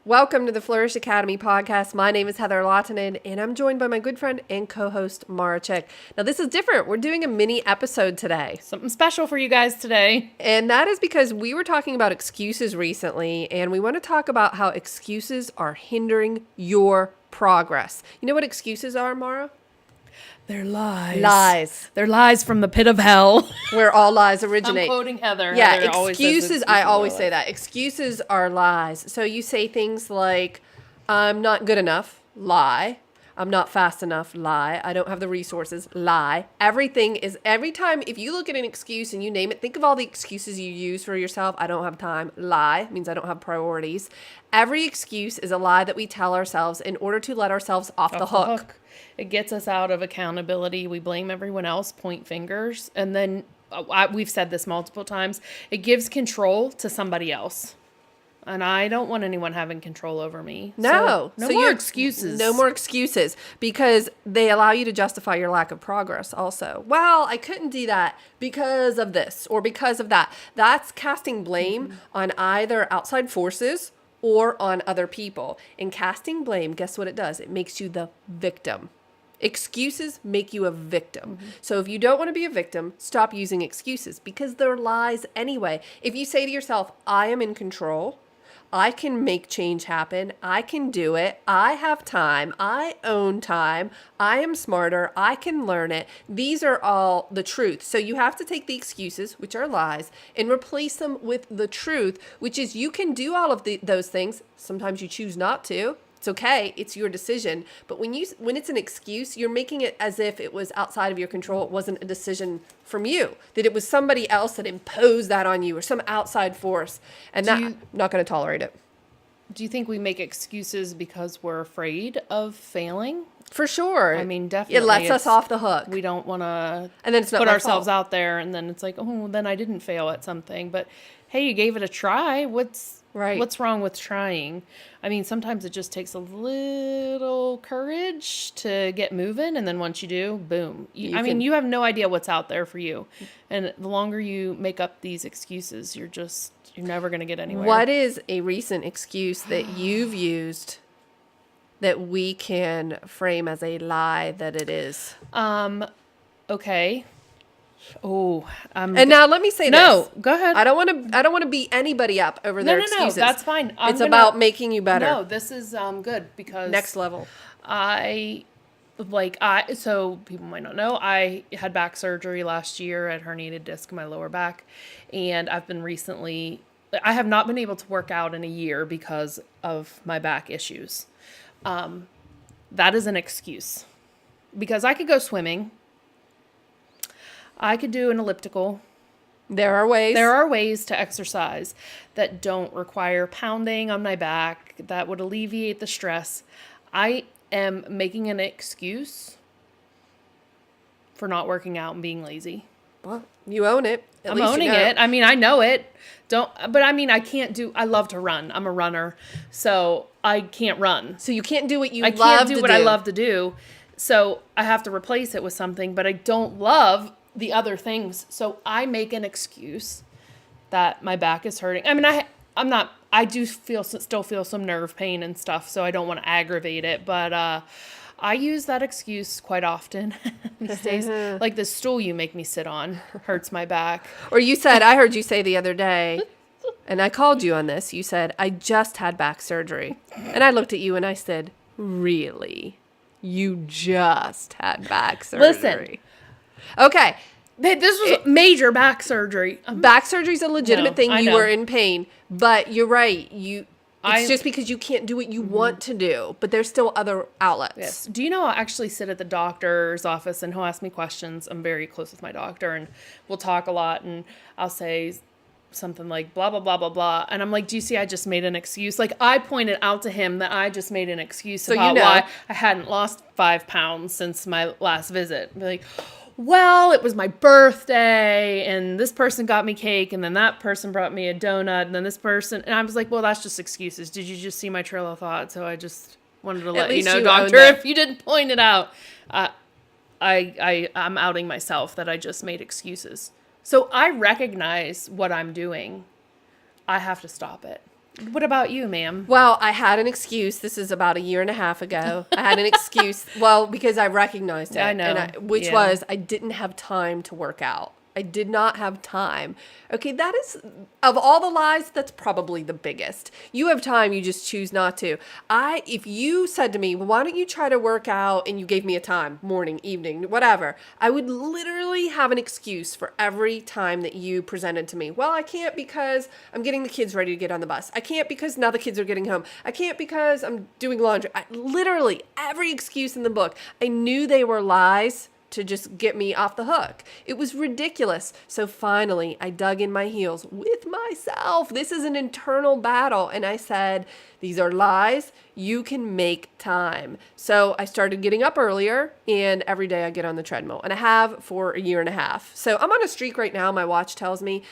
Welcome to the Flourish.Academy podcast. My name is Heather Lottinen, and I'm joined by my good friend and co-host, Mara Chick. Now, this is different. We're doing a mini episode today. Something special for you guys today. And that is because we were talking about excuses recently, and we want to talk about how excuses are hindering your progress. You know what excuses are, Mara? They're lies. Lies. They're lies from the pit of hell. Where all lies originate. I'm quoting Heather. Yeah, Heather excuses, I always say that. Excuses are lies. So you say things like, I'm not good enough, lie. I'm not fast enough, lie. I don't have the resources, lie. Every time, if you look at an excuse and you name it, think of all the excuses you use for yourself. I don't have time, lie, means I don't have priorities. Every excuse is a lie that we tell ourselves in order to let ourselves off the hook. It gets us out of accountability. We blame everyone else, point fingers. And then we've said this multiple times. It gives control to somebody else. And I don't want anyone having control over me. No. So more excuses. No more excuses, because they allow you to justify your lack of progress also. Well, I couldn't do that because of this or because of that. That's casting blame on either outside forces or on other people. And casting blame, guess what it does? It makes you the victim. Excuses make you a victim. So if you don't want to be a victim, stop using excuses, because they're lies anyway. If you say to yourself, I am in control, I can make change happen, I can do it, I have time, I own time, I am smarter, I can learn it. These are all the truth. So you have to take the excuses, which are lies, and replace them with the truth, which is you can do all of those things. Sometimes you choose not to. It's okay. It's your decision. But when it's an excuse, you're making it as if it was outside of your control. It wasn't a decision from you, that it was somebody else that imposed that on you or some outside force. And I'm not going to tolerate it. Do you think we make excuses because we're afraid of failing? For sure. I mean, definitely. It lets us off the hook. We don't want to put ourselves out there, and then it's like, oh, then I didn't fail at something. But hey, you gave it a try. What's wrong with trying? I mean, sometimes it just takes a little courage to get moving, and then once you do, boom. You have no idea what's out there for you. And the longer you make up these excuses, you're never going to get anywhere. What is a recent excuse that you've used that we can frame as a lie that it is? Okay. Oh, and now let me say this. No, go ahead. I don't want to beat anybody up over their excuses. No, that's fine. It's about making you better. No, this is good because next level. So people might not know, I had back surgery last year. I had herniated disc in my lower back, and I have not been able to work out in a year because of my back issues. That is an excuse, because I could go swimming. I could do an elliptical. There are ways to exercise that don't require pounding on my back, that would alleviate the stress. I am making an excuse for not working out and being lazy. Well, you own it. I'm owning it. I mean, I know it. I can't I love to run. I'm a runner, so I can't run. So you can't do what I can't do what I love to do. So I have to replace it with something, but I don't love the other things. So I make an excuse that my back is hurting. I mean, I do still feel some nerve pain and stuff, so I don't want to aggravate it, but I use that excuse quite often these days. Like the stool you make me sit on hurts my back. Or I heard you say the other day, and I called you on this, you said, I just had back surgery. And I looked at you and I said, really? You just had back surgery? Listen. Okay. This was major back surgery. Back surgery is a legitimate thing. You were in pain, but you're right. It's just because you can't do what you want to do, but there's still other outlets. Yes. Do you know, I'll actually sit at the doctor's office and he'll ask me questions. I'm very close with my doctor and we'll talk a lot, and I'll say something like blah, blah, blah, blah, blah. And I'm like, do you see, I just made an excuse. Like, I pointed out to him that I just made an excuse about why I hadn't lost 5 pounds since my last visit. Be like, well, it was my birthday, and this person got me cake, and then that person brought me a donut, and then this person, and I was like, well, that's just excuses. Did you just see my trail of thought? So I just wanted to let you know, doctor, if you didn't point it out. I'm outing myself that I just made excuses. So I recognize what I'm doing. I have to stop it. What about you, ma'am? Well, I had an excuse. This is about a year and a half ago. I had an excuse. Well, because I recognized it. I know. Which was I didn't have time to work out. I did not have time. Okay, that is, of all the lies, that's probably the biggest. You have time, you just choose not to. If you said to me, well, why don't you try to work out, and you gave me a time, morning, evening, whatever, I would literally have an excuse for every time that you presented to me. Well, I can't because I'm getting the kids ready to get on the bus. I can't because now the kids are getting home. I can't because I'm doing laundry. Literally, every excuse in the book, I knew they were lies to just get me off the hook. It was ridiculous. So finally, I dug in my heels with myself. This is an internal battle. And I said, these are lies. You can make time. So I started getting up earlier, and every day I get on the treadmill, and I have for a year and a half. So I'm on a streak right now. My watch tells me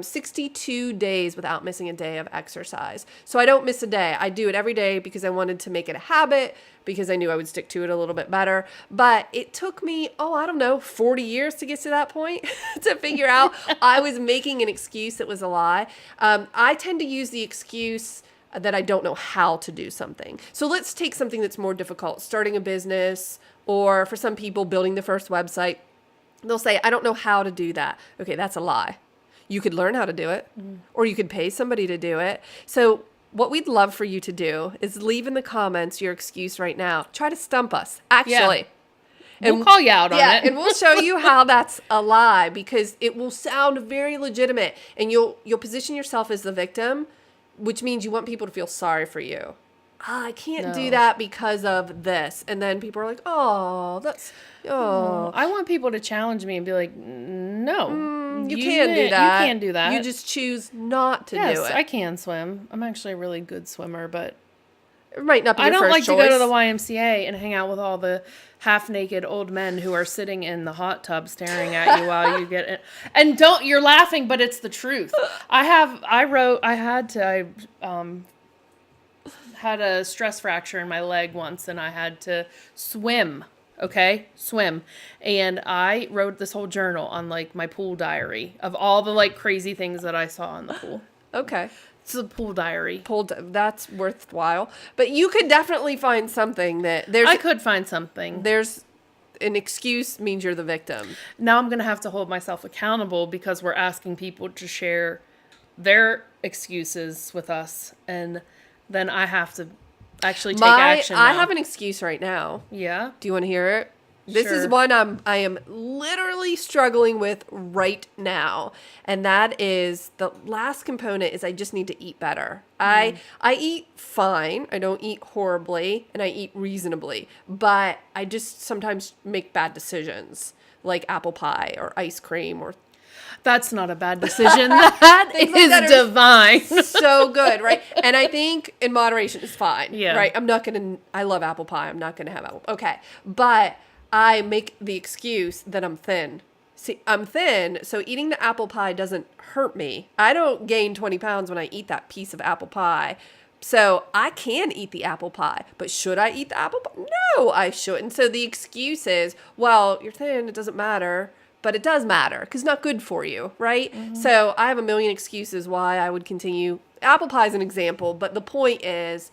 62 days without missing a day of exercise. So I don't miss a day. I do it every day because I wanted to make it a habit, because I knew I would stick to it a little bit better. But it took me, 40 years to get to that point to figure out I was making an excuse that was a lie. I tend to use the excuse that I don't know how to do something. So let's take something that's more difficult, starting a business, or for some people, building the first website. They'll say, I don't know how to do that. Okay, that's a lie. You could learn how to do it, or you could pay somebody to do it. So what we'd love for you to do is leave in the comments your excuse right now. Try to stump us, actually. Yeah. We'll call you out on it. And we'll show you how that's a lie, because it will sound very legitimate, and you'll position yourself as the victim, which means you want people to feel sorry for you. I can't do that because of this. And then people are like, I want people to challenge me and be like, no. You can't do that. You can't do that. You just choose not to do it. Yes, I can swim. I'm actually a really good swimmer, but it might not be I your don't first like choice. to go to the YMCA and hang out with all the half-naked old men who are sitting in the hot tub staring at you while you get it. And you're laughing, but it's the truth. I had a stress fracture in my leg once, and I had to swim. Okay, swim. And I wrote this whole journal on like my pool diary of all the like crazy things that I saw in the pool. Okay. It's a pool diary. That's worthwhile. But you could definitely find something I could find something. There's an excuse means you're the victim. Now I'm going to have to hold myself accountable, because we're asking people to share their excuses with us, and then I have to actually take action now. I have an excuse right now. Yeah? Do you want to hear it? This is one I am literally struggling with right now. And that is, the last component is I just need to eat better. I eat fine. I don't eat horribly, and I eat reasonably. But I just sometimes make bad decisions, like apple pie or ice cream or... That's not a bad decision. That is divine. So good, right? And I think in moderation is fine. Yeah. Right? I love apple pie. I'm not going to have apple. Okay. But I make the excuse that I'm thin. See, I'm thin, so eating the apple pie doesn't hurt me. I don't gain 20 pounds when I eat that piece of apple pie. So I can eat the apple pie, but should I eat the apple pie? No, I shouldn't. So the excuse is, well, you're thin, it doesn't matter. But it does matter, because it's not good for you, right? Mm-hmm. So I have a million excuses why I would continue. Apple pie is an example, but the point is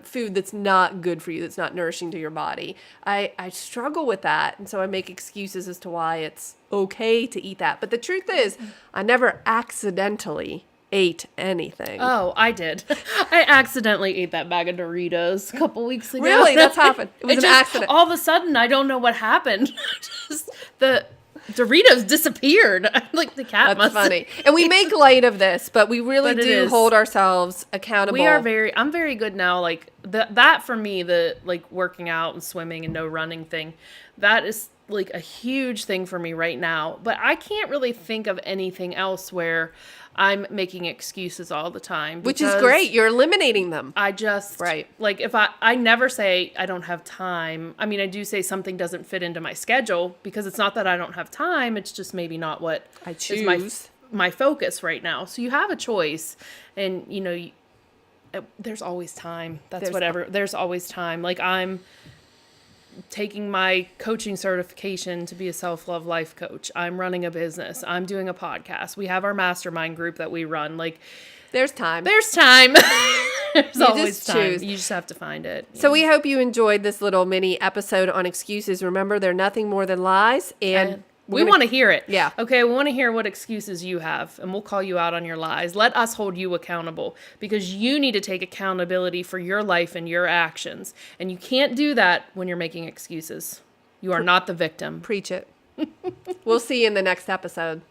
food that's not good for you, that's not nourishing to your body. I struggle with that, and so I make excuses as to why it's okay to eat that. But the truth is, I never accidentally ate anything. Oh, I did. I accidentally ate that bag of Doritos a couple weeks ago. Really? That's happened. It was an accident. All of a sudden, I don't know what happened. Just the Doritos disappeared. Like the cat That's must. funny. And we make light of this, but we really do hold ourselves accountable. I'm very good now. Like that for me, the like working out and swimming and no running thing, that is like a huge thing for me right now. But I can't really think of anything else where I'm making excuses all the time. Which is great. You're eliminating them. I just, like if I never say I don't have time. I mean, I do say something doesn't fit into my schedule, because it's not that I don't have time. It's just maybe not what I choose. My focus right now. So you have a choice, and there's always time. There's always time. Like I'm taking my coaching certification to be a self-love life coach. I'm running a business. I'm doing a podcast. We have our mastermind group that we run. Like There's time. There's time. There's always just time. choose. You just have to find it. So we hope you enjoyed this little mini episode on excuses. Remember, they're nothing more than lies, and we want to hear it. Yeah. Okay, we want to hear what excuses you have, and we'll call you out on your lies. Let us hold you accountable, because you need to take accountability for your life and your actions. And you can't do that when you're making excuses. You are not the victim. Preach it. We'll see you in the next episode.